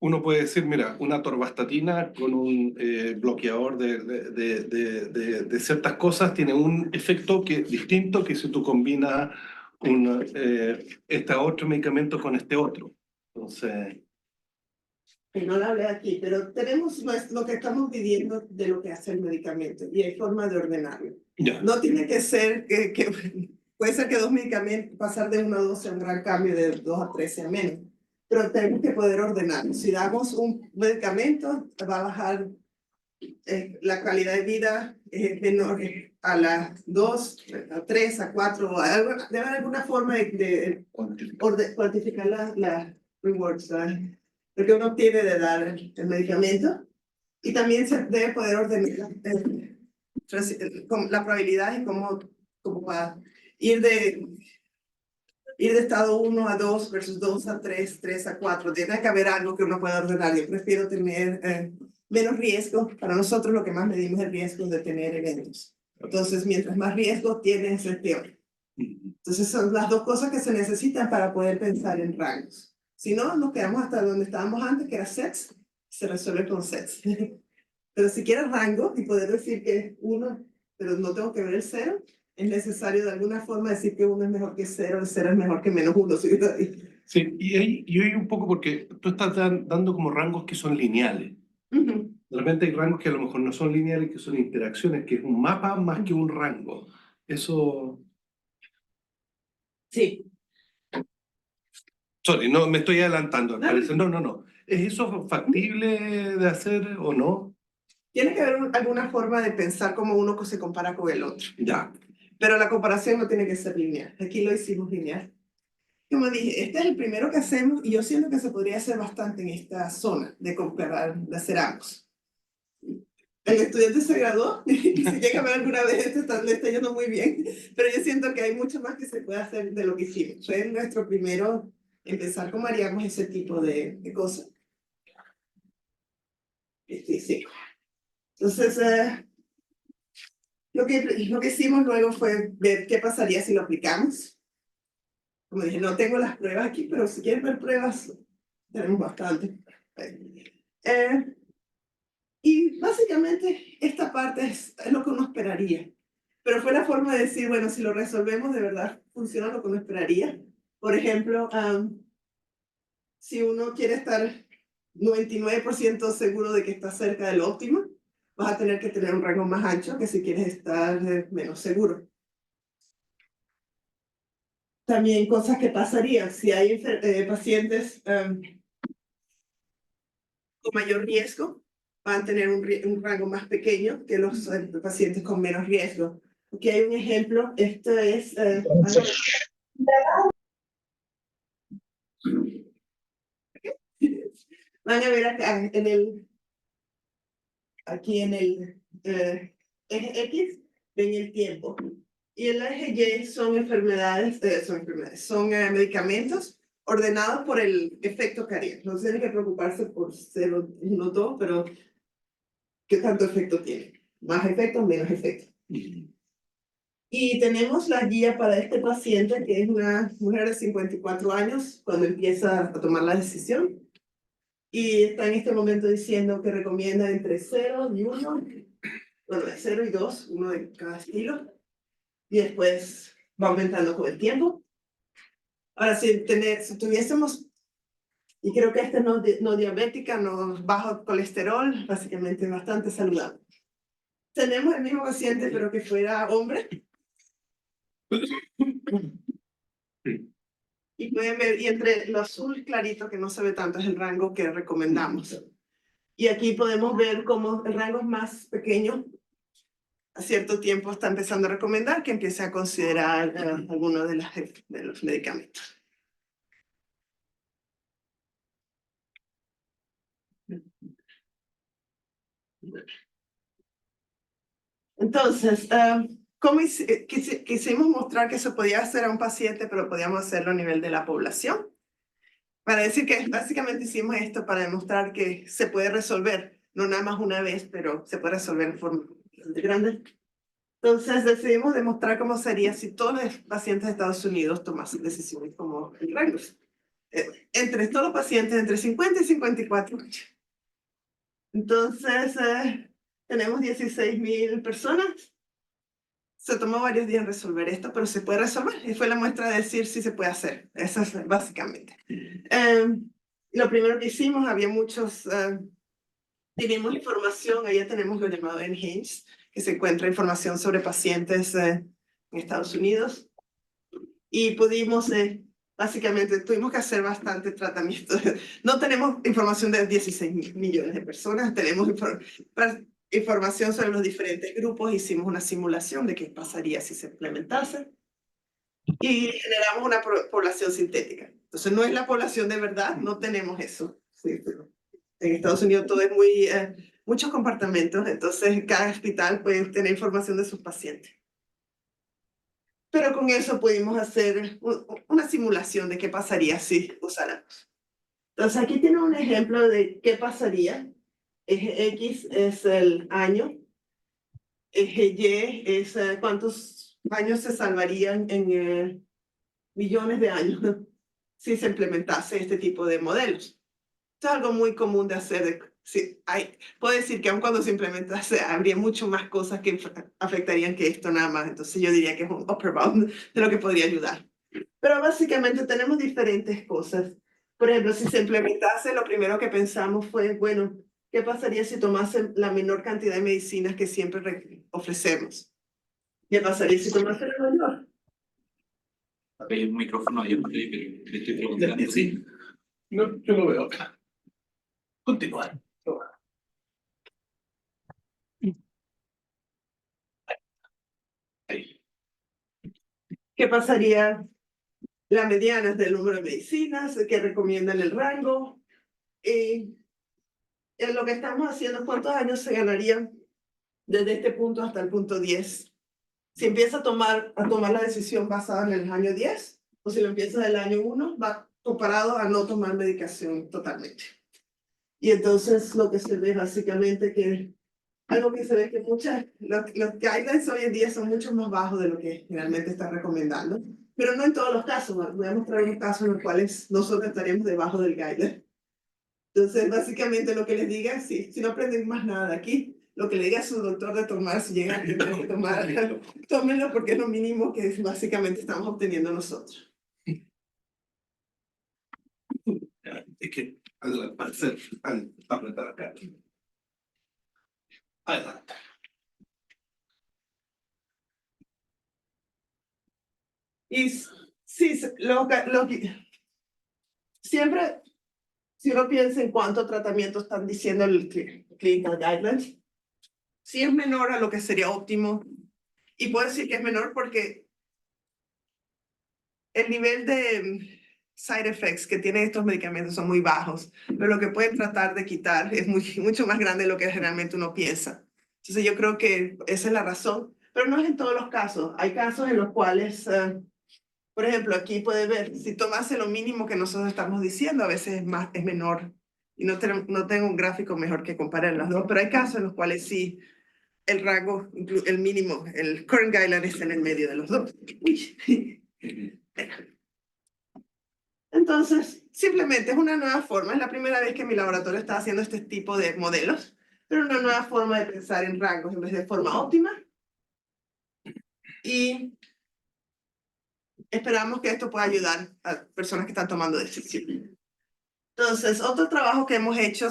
S1: uno puede decir, mira, una atorvastatina con un bloqueador de ciertas cosas tiene un efecto distinto que si tú combinas este otro medicamento con este otro. Entonces...
S2: Que no lo hablé aquí, pero tenemos lo que estamos pidiendo de lo que hace el medicamento y hay forma de ordenarlo.
S1: Ya.
S2: No tiene que ser puede ser que 2 medicamentos, pasar de 1 a 2 sea un gran cambio, de 2 a 3 sea menos, pero tenemos que poder ordenarlo. Si damos un medicamento, va a bajar la calidad de vida menor a las 2, a 3, a 4, debe haber alguna forma de cuantificar las rewards, lo que uno obtiene de dar el medicamento, y también se debe poder ordenar la probabilidad y cómo va a ir de estado 1 a 2 versus 2 a 3, 3 a 4. Tiene que haber algo que uno pueda ordenar. Yo prefiero tener menos riesgo. Para nosotros lo que más medimos es el riesgo de tener eventos. Entonces, mientras más riesgo tienes, es peor. Entonces, son las dos cosas que se necesitan para poder pensar en rangos. Si no, nos quedamos hasta donde estábamos antes, que era sets. Se resuelve con sets. Pero si quieres rango y poder decir que es 1, pero no tengo que ver el 0, es necesario de alguna forma decir que 1 es mejor que 0, el 0 es mejor que menos 1.
S1: Sí, y hay un poco porque tú estás dando como rangos que son lineales. De repente hay rangos que a lo mejor no son lineales, que son interacciones, que es un mapa más que un rango. Eso...
S2: Sí.
S1: Sorry, no, me estoy adelantando, al parecer. No. ¿Es eso factible de hacer o no?
S2: Tiene que haber alguna forma de pensar cómo uno se compara con el otro.
S1: Ya.
S2: Pero la comparación no tiene que ser lineal. Aquí lo hicimos lineal. Como dije, este es el primero que hacemos y yo siento que se podría hacer bastante en esta zona de comparar, de hacer ambos. el estudiante se graduó y si llega a ver alguna vez le está yendo muy bien, pero yo siento que hay mucho más que se puede hacer de lo que hicimos. Fue nuestro primero empezar cómo haríamos ese tipo de cosas. Sí. Entonces, lo que hicimos luego fue ver qué pasaría si lo aplicamos. Como dije, no tengo las pruebas aquí, pero si quieren ver pruebas, tenemos bastante. Y básicamente esta parte es lo que uno esperaría. Pero fue la forma de decir, bueno, si lo resolvemos de verdad, funciona lo que uno esperaría. Por ejemplo, si uno quiere estar 99% seguro de que está cerca del óptimo, vas a tener que tener un rango más ancho que si quieres estar menos seguro. También cosas que pasarían si hay pacientes con mayor riesgo, van a tener un rango más pequeño que los pacientes con menos riesgo. Aquí hay un ejemplo, esto es... van a ver acá aquí en el eje X, ven el tiempo. Y el eje Y son son medicamentos ordenados por el efecto que harían. No tienen que preocuparse por 0, 1, 2, pero ¿qué tanto efecto tiene? Más efecto, menos efecto. Y tenemos la guía para este paciente, que es una mujer de 54 años, cuando empieza a tomar la decisión. Y está en este momento diciendo que recomienda entre 0 y 1, bueno, 0 y 2, uno de cada estilo. Y después va aumentando con el tiempo. Ahora, si tuviésemos, y creo que esta no diabética, no bajo colesterol, básicamente bastante saludable. Tenemos el mismo paciente, pero que fuera hombre. Y pueden ver, y entre lo azul clarito, que no se ve tanto, es el rango que recomendamos. Y aquí podemos ver cómo el rango es más pequeño. A cierto tiempo está empezando a recomendar que empiece a considerar algunos de los medicamentos. Entonces, quisimos mostrar que se podía hacer a un paciente, pero podíamos hacerlo a nivel de la población. Para decir que básicamente hicimos esto para demostrar que se puede resolver, no nada más una vez, pero se puede resolver en forma grande. Entonces decidimos demostrar cómo sería si todos los pacientes de Estados Unidos tomasen decisiones como el rangos. Entre todos los pacientes entre 50 y 54 años. Entonces, tenemos 16,000 personas. Se tomó varios días resolver esto, pero se puede resolver. Y fue la muestra de decir si se puede hacer. Eso es básicamente. Lo primero que hicimos, había muchos... tenemos información, allá tenemos lo llamado NHANES, que se encuentra información sobre pacientes en Estados Unidos. Y pudimos, básicamente, tuvimos que hacer bastante tratamiento. No tenemos información de 16 millones de personas, tenemos información sobre los diferentes grupos, hicimos una simulación de qué pasaría si se implementase y generamos una población sintética. Entonces no es la población de verdad, no tenemos eso. Sí, en Estados Unidos todo es muy, muchos compartimentos, entonces cada hospital puede tener información de sus pacientes. Pero con eso pudimos hacer una simulación de qué pasaría si usáramos. Entonces aquí tiene un ejemplo de qué pasaría. Eje X es el año. Eje Y es cuántos años se salvarían en millones de años si se implementase este tipo de modelos. Esto es algo muy común de hacer. Puedo decir que aun cuando se implementase, habría mucho más cosas que afectarían que esto nada más. Entonces yo diría que es un upper bound de lo que podría ayudar. Pero básicamente tenemos diferentes cosas. Por ejemplo, si se implementase, lo primero que pensamos fue, bueno, ¿qué pasaría si tomasen la menor cantidad de medicinas que siempre ofrecemos? ¿Qué pasaría si tomasen la mayor?
S4: Hay un micrófono ahí, le estoy preguntando.
S1: Sí. No, yo lo veo acá. Continuar. Ahí.
S2: ¿Qué pasaría la mediana del número de medicinas que recomiendan el rango? Lo que estamos haciendo, ¿cuántos años se ganarían desde este punto hasta el punto 10. Si empieza a tomar la decisión basada en el año 10, o si lo empieza del año 1, va comparado a no tomar medicación totalmente. Y entonces lo que se ve básicamente que algo que se ve que los guidelines hoy en día son mucho más bajos de lo que realmente están recomendando, pero no en todos los casos. Voy a mostrar unos casos en los cuales nosotros estaríamos debajo del guideline. Entonces, básicamente lo que les diga, si no aprenden más nada de aquí, lo que le diga a su doctor de tomar, si llegan a tomar, tómenlo porque es lo mínimo que básicamente estamos obteniendo nosotros.
S1: Es que al apretar acá. Adelante.
S2: Y sí, siempre, si uno piensa en cuánto tratamiento están diciendo el Clinical Guidelines, sí es menor a lo que sería óptimo. Y puedo decir que es menor porque el nivel de side effects que tienen estos medicamentos son muy bajos, pero lo que pueden tratar de quitar es mucho más grande de lo que generalmente uno piensa. Entonces yo creo que esa es la razón, pero no es en todos los casos. Hay casos en los cuales, por ejemplo, aquí puede ver, si tomase lo mínimo que nosotros estamos diciendo, a veces es menor. Y no tengo un gráfico mejor que comparar las dos, pero hay casos en los cuales sí, el rango, el mínimo, el current guideline está en el medio de los dos. Entonces, simplemente es una nueva forma. Es la primera vez que mi laboratorio está haciendo este tipo de modelos, pero una nueva forma de pensar en rangos en vez de forma óptima. Y esperamos que esto pueda ayudar a personas que están tomando decisiones. Entonces, otro trabajo que hemos hecho,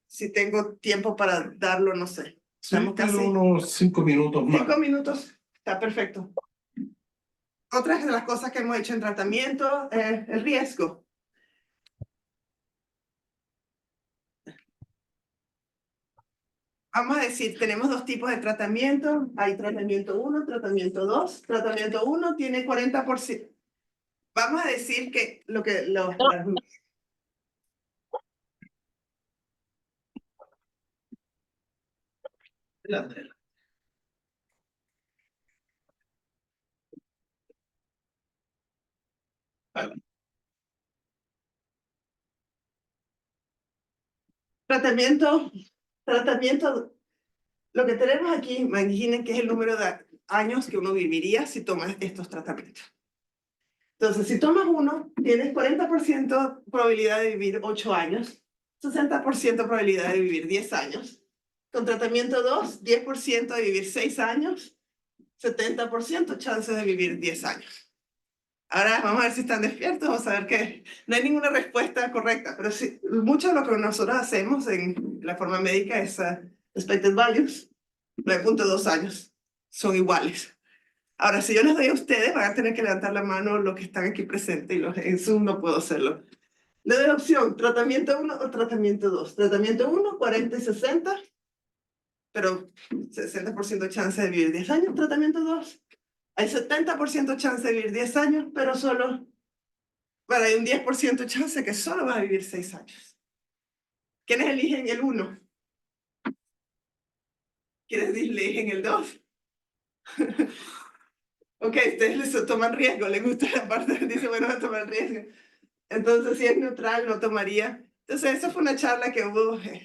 S2: si tengo tiempo para darlo, no sé. Estamos casi
S1: unos 5 minutos más.
S2: 5 minutos, está perfecto. Otras de las cosas que hemos hecho en tratamiento, el riesgo. Vamos a decir, tenemos dos tipos de tratamiento. Hay tratamiento 1, tratamiento 2. Tratamiento 1 tiene 40%. Vamos a decir que tratamiento, lo que tenemos aquí, imaginen que es el número de años que uno viviría si tomas estos tratamientos. Entonces, si tomas uno, tienes 40% probabilidad de vivir 8 años, 60% probabilidad de vivir 10 años. Con tratamiento 2, 10% de vivir 6 años, 70% chances de vivir 10 años. Ahora vamos a ver si están despiertos, vamos a ver que no hay ninguna respuesta correcta, pero sí, mucho de lo que nosotros hacemos en la forma médica es expected values, 9.2 años, son iguales. Ahora, si yo les doy a ustedes, van a tener que levantar la mano los que están aquí presentes, y en Zoom no puedo hacerlo. Le doy la opción, tratamiento 1 o tratamiento 2. Tratamiento 1, 40 y 60, pero 60% de chance de vivir 10 años. Tratamiento 2, hay 70% chance de vivir 10 años, pero hay un 10% chance que solo vas a vivir 6 años. ¿Quiénes eligen el 1? ¿Quiénes eligen el 2? Ok, ustedes les toman riesgo, les gusta la parte que dice, bueno, voy a tomar riesgo. Entonces, si es neutral, no tomaría. Entonces, esa fue una charla que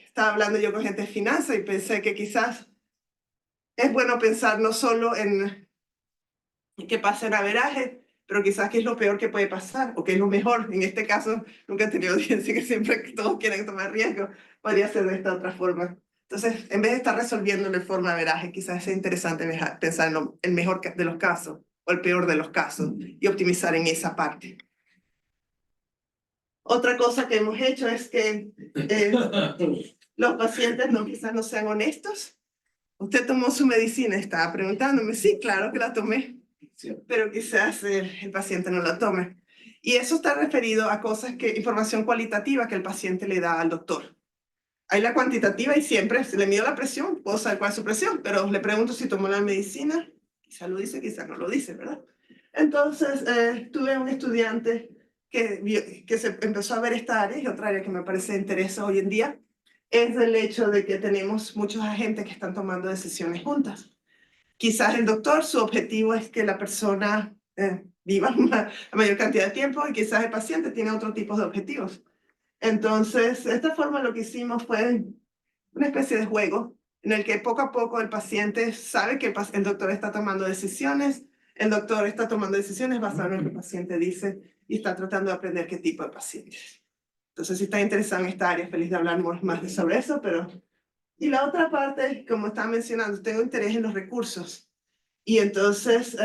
S2: estaba hablando yo con gente de finanzas y pensé que quizás es bueno pensar no solo en que pase el averaje, pero quizás qué es lo peor que puede pasar o qué es lo mejor. En este caso, nunca he tenido audiencia que siempre todos quieren tomar riesgo. Podría ser de esta otra forma. Entonces, en vez de estar resolviendo de forma averaje, quizás sea interesante pensar en el mejor de los casos o el peor de los casos y optimizar en esa parte. Otra cosa que hemos hecho es que los pacientes quizás no sean honestos. Usted tomó su medicina, estaba preguntándome, sí, claro que la tomé, pero quizás el paciente no la tome. Y eso está referido a información cualitativa que el paciente le da al doctor. Hay la cuantitativa y siempre se le mido la presión, puedo saber cuál es su presión, pero le pregunto si tomó la medicina, quizás lo dice, quizás no lo dice, ¿verdad? Entonces, tuve un estudiante que se empezó a ver esta área, y otra área que me parece de interés hoy en día, es el hecho de que tenemos muchos agentes que están tomando decisiones juntas. Quizás el doctor, su objetivo es que la persona viva la mayor cantidad de tiempo y quizás el paciente tiene otro tipo de objetivos. Entonces, de esta forma lo que hicimos fue una especie de juego en el que poco a poco el paciente sabe que el doctor está tomando decisiones, el doctor está tomando decisiones basadas en lo que el paciente dice y está tratando de aprender qué tipo de paciente es. Entonces, si está interesado en esta área, feliz de hablar más sobre eso, pero... Y la otra parte, como estaba mencionando, tengo interés en los recursos. Y entonces,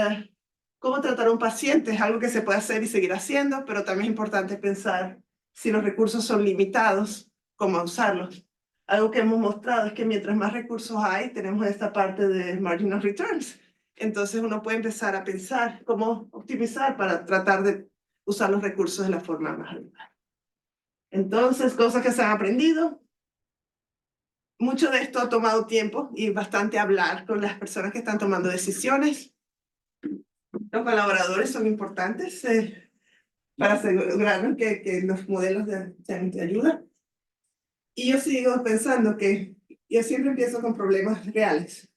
S2: cómo tratar a un paciente es algo que se puede hacer y seguir haciendo, pero también es importante pensar si los recursos son limitados, cómo usarlos. Algo que hemos mostrado es que mientras más recursos hay, tenemos esta parte de margin of returns. Entonces uno puede empezar a pensar cómo optimizar para tratar de usar los recursos de la forma más adecuada. Entonces, cosas que se han aprendido. Mucho de esto ha tomado tiempo y bastante hablar con las personas que están tomando decisiones. Los colaboradores son importantes para asegurar que los modelos sean de ayuda. Y yo sigo pensando que yo siempre empiezo con problemas reales,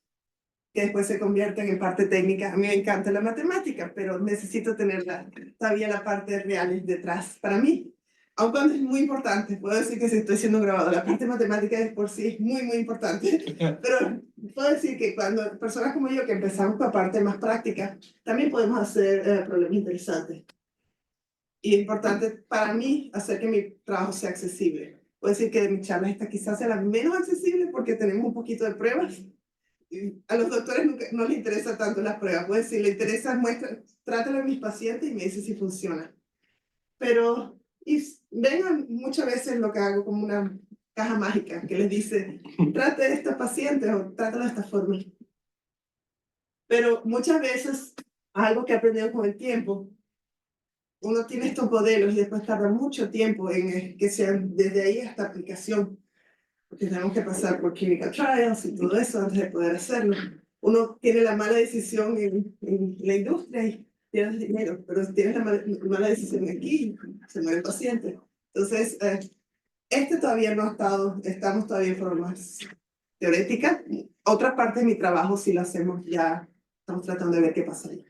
S2: que después se convierten en parte técnica. A mí me encanta la matemática, pero necesito tener todavía la parte real detrás para mí. Aun cuando es muy importante, puedo decir que si estoy siendo grabado, la parte matemática de por sí es muy, muy importante. Pero puedo decir que cuando personas como yo que empezamos con la parte más práctica, también podemos hacer problemas interesantes. Y es importante para mí hacer que mi trabajo sea accesible. Puedo decir que mi charla esta quizás sea la menos accesible porque tenemos un poquito de pruebas. Y a los doctores no les interesa tanto las pruebas. Puedo decir, le interesa, trátalo a mis pacientes y me dice si funciona. Pero vengan muchas veces lo que hago como una caja mágica que les dice, trate a estos pacientes o trátalo de esta forma. Pero muchas veces, algo que he aprendido con el tiempo, uno tiene estos modelos y después tarda mucho tiempo en que sean desde ahí hasta aplicación, porque tenemos que pasar por clinical trials y todo eso antes de poder hacerlo. Uno tiene la mala decisión en la industria y tienes dinero, pero tienes la mala decisión aquí, se muere el paciente. Entonces, todavía no ha estado, estamos todavía en forma más teorética. Otra parte de mi trabajo sí lo hacemos ya, estamos tratando de ver qué pasaría.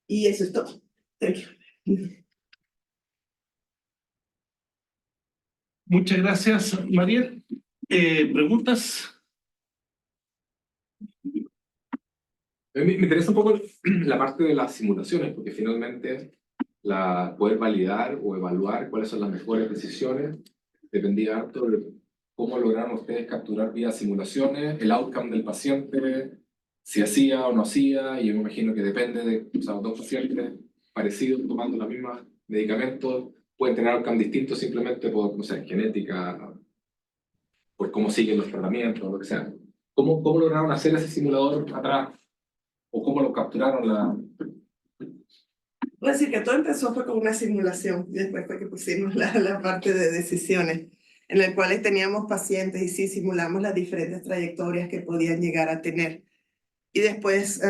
S2: Y eso es todo. Thank you.
S5: Muchas gracias, Mariel. ¿Preguntas?
S3: Me interesa un poco la parte de las simulaciones, porque finalmente poder validar o evaluar cuáles son las mejores decisiones dependía harto de cómo lograron ustedes capturar vía simulaciones el outcome del paciente, si hacía o no hacía, y yo me imagino que depende de, o sea, dos pacientes parecidos tomando los mismos medicamentos pueden tener outcome distintos simplemente por, no sé, genética, por cómo siguen los tratamientos, lo que sea. ¿Cómo lograron hacer ese simulador atrás? ¿O cómo lo capturaron
S2: Voy a decir que todo empezó fue con una simulación y después fue que pusimos la parte de decisiones en la cual teníamos pacientes y sí simulamos las diferentes trayectorias que podían llegar a tener. Y después,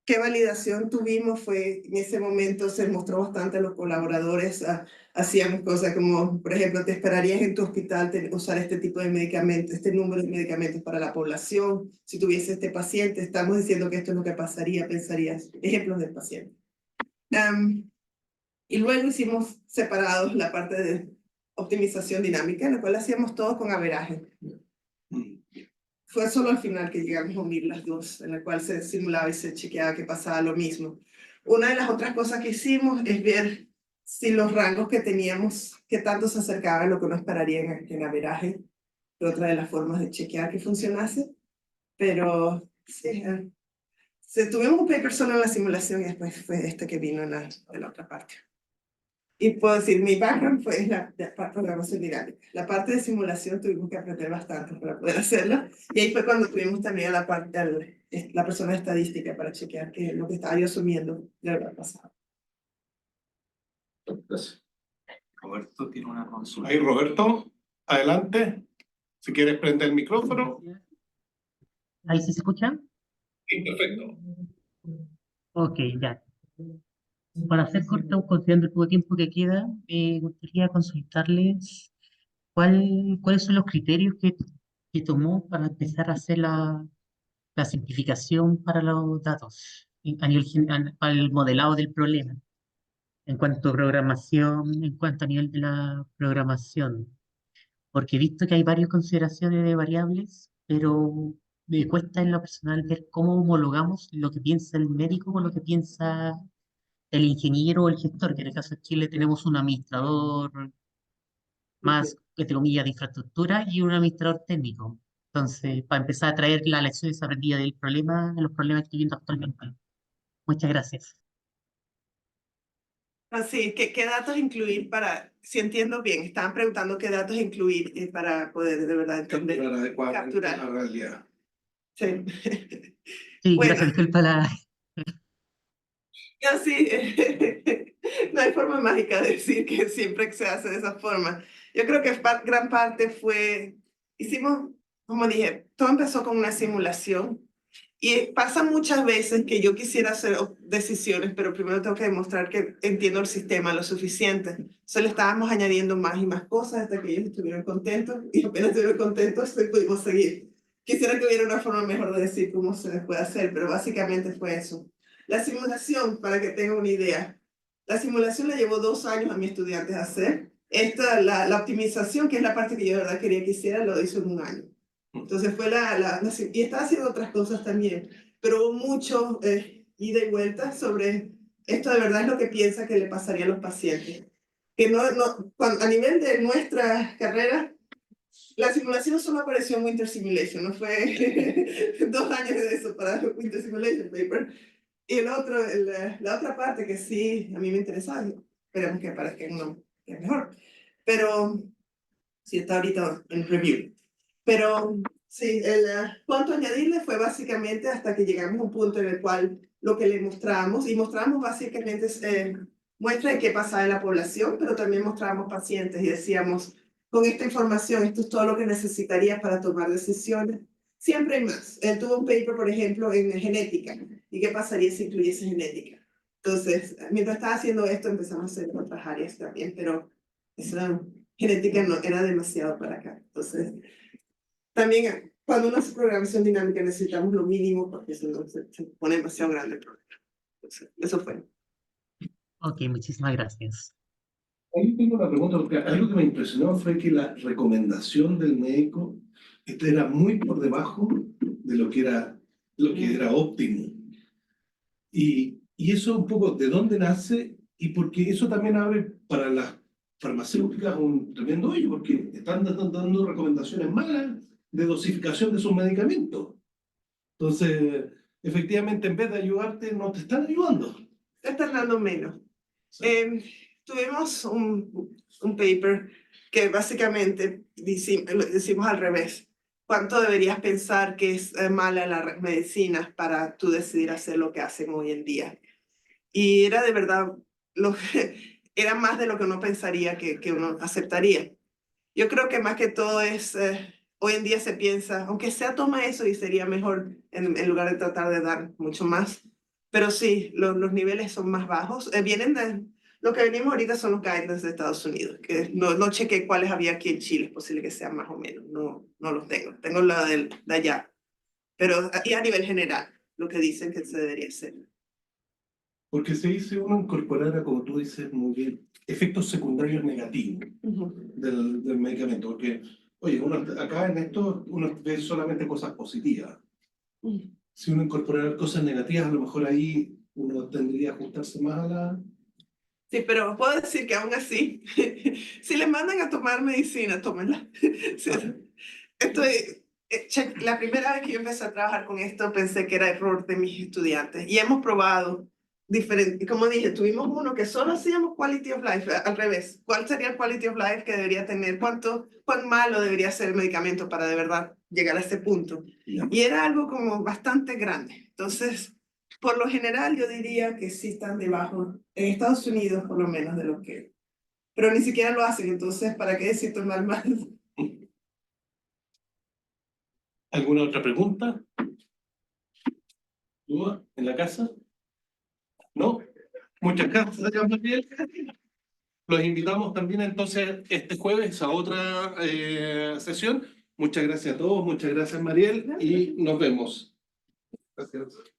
S2: ¿qué validación tuvimos? Fue en ese momento se mostró bastante a los colaboradores, hacíamos cosas como, por ejemplo, te esperarías en tu hospital usar este tipo de medicamentos, este número de medicamentos para la población. Si tuviese este paciente, estamos diciendo que esto es lo que pasaría, pensarías, ejemplos del paciente. Y luego hicimos separados la parte de optimización dinámica, en la cual hacíamos todo con averaje. Fue solo al final que llegamos a unir las dos, en la cual se simulaba y se chequeaba que pasaba lo mismo. Una de las otras cosas que hicimos es ver si los rangos que teníamos, qué tanto se acercaban a lo que uno esperaría en averaje. Otra de las formas de chequear que funcionase. Pero sí, tuvimos un paper solo en la simulación y después fue este que vino de la otra parte. Y puedo decir, mi background fue la programación dinámica. La parte de simulación tuvimos que aprender bastante para poder hacerlo. Y ahí fue cuando tuvimos también la persona de estadística para chequear que lo que estaba yo asumiendo ya había pasado.
S3: Gracias.
S4: Roberto tiene una consulta.
S5: Ahí, Roberto, adelante. Si quieres prender el micrófono.
S6: ¿Ahí sí se escucha?
S5: Sí, perfecto.
S6: Ok, ya. Para hacer corto, considerando el poco tiempo que queda, me gustaría consultarles ¿Cuáles son los criterios que tomó para empezar a hacer la simplificación para los datos a nivel al modelado del problema? En cuanto a programación, en cuanto a nivel de la programación. Porque he visto que hay varias consideraciones de variables, pero me cuesta en lo personal ver cómo homologamos lo que piensa el médico con lo que piensa el ingeniero o el gestor, que en el caso de Chile tenemos un administrador más, entre comillas, de infraestructura y un administrador técnico. Entonces, para empezar a traer las lecciones aprendidas del problema, de los problemas que estoy viendo actualmente. Muchas gracias.
S2: Así, ¿qué datos incluir para, si entiendo bien, estaban preguntando qué datos incluir para poder de verdad entender,
S1: Capturar adecuadamente
S2: capturar.
S1: la realidad.
S2: Sí.
S6: Sí,
S2: Bueno,
S6: gracias, disculpa la...
S2: así, no hay forma mágica de decir que siempre se hace de esa forma. Yo creo que gran parte fue, hicimos, como dije, todo empezó con una simulación. Y pasa muchas veces que yo quisiera hacer decisiones, pero primero tengo que demostrar que entiendo el sistema lo suficiente. Solo le estábamos añadiendo más y más cosas hasta que ellos estuvieron contentos y apenas estuvieron contentos pudimos seguir. Quisiera que hubiera una forma mejor de decir cómo se les puede hacer, pero básicamente fue eso. La simulación, para que tengan una idea, la simulación la llevó 2 años a mis estudiantes a hacer. La optimización, que es la parte que yo de verdad quería que hiciera, lo hizo en 1 año. Entonces fue y estaba haciendo otras cosas también, pero hubo mucho ida y vuelta sobre esto de verdad es lo que piensa que le pasaría a los pacientes. Que a nivel de nuestra carrera, la simulación solo apareció en Winter Simulation, no fue 2 años de eso para el Winter Simulation Paper. Y la otra parte que sí a mí me interesaba, esperemos que parezca que es mejor, pero sí está ahorita en review. Pero sí, cuánto añadirle fue básicamente hasta que llegamos a un punto en el cual lo que le mostramos, y mostramos básicamente muestra de qué pasaba en la población, pero también mostrábamos pacientes y decíamos, con esta información, esto es todo lo que necesitarías para tomar decisiones. Siempre hay más. Él tuvo un paper, por ejemplo, en genética. ¿Y qué pasaría si incluyese genética? Entonces, mientras estaba haciendo esto, empezamos a hacer otras áreas también, pero esa genética no era demasiado para acá. Entonces, también cuando uno hace programación dinámica necesitamos lo mínimo porque si no se pone demasiado grande el problema. Entonces, eso fue.
S6: Ok, muchísimas gracias.
S1: Ahí tengo una pregunta, porque algo que me impresionó fue que la recomendación del médico era muy por debajo de lo que era óptimo. Y eso un poco, ¿de dónde nace? Y porque eso también abre para las farmacéuticas un tremendo hoyo, porque están dando recomendaciones malas de dosificación de sus medicamentos. Entonces, efectivamente, en vez de ayudarte, no te están ayudando.
S2: Te están dando menos.
S1: Sí.
S2: Tuvimos un paper que básicamente decimos al revés. ¿Cuánto deberías pensar que es mala la medicina para tú decidir hacer lo que hacen hoy en día? Y era de verdad, era más de lo que uno pensaría que uno aceptaría. Yo creo que más que todo es, hoy en día se piensa, aunque sea toma eso y sería mejor en lugar de tratar de dar mucho más. Pero sí, los niveles son más bajos. Vienen de, lo que venimos ahorita son los guidelines de Estados Unidos, que no chequé cuáles había aquí en Chile, es posible que sean más o menos, no los tengo. Tengo la de allá, pero y a nivel general, lo que dicen que se debería hacer.
S1: Porque se dice uno incorporar, como tú dices muy bien, efectos secundarios negativos del medicamento. Porque, oye, acá en esto uno ve solamente cosas positivas. Si uno incorporara cosas negativas, a lo mejor ahí uno tendría que ajustarse más a la...
S2: Sí, pero puedo decir que aún así, si le mandan a tomar medicina, tómenla. Sí, la primera vez que yo empecé a trabajar con esto, pensé que era error de mis estudiantes. Y hemos probado diferentes, como dije, tuvimos uno que solo hacíamos quality of life, al revés. ¿Cuál sería el quality of life que debería tener? ¿Cuán malo debería ser el medicamento para de verdad llegar a este punto? Y era algo como bastante grande. Entonces, por lo general, yo diría que sí están debajo, en Estados Unidos por lo menos, de lo que... Pero ni siquiera lo hacen, entonces, ¿para qué decir tomar más?
S1: ¿Alguna otra pregunta? ¿Duda en la casa? ¿No? Muchas gracias, señor Gabriel. Los invitamos también entonces este jueves a otra sesión. Muchas gracias a todos, muchas gracias Mariel y nos vemos.
S3: Gracias.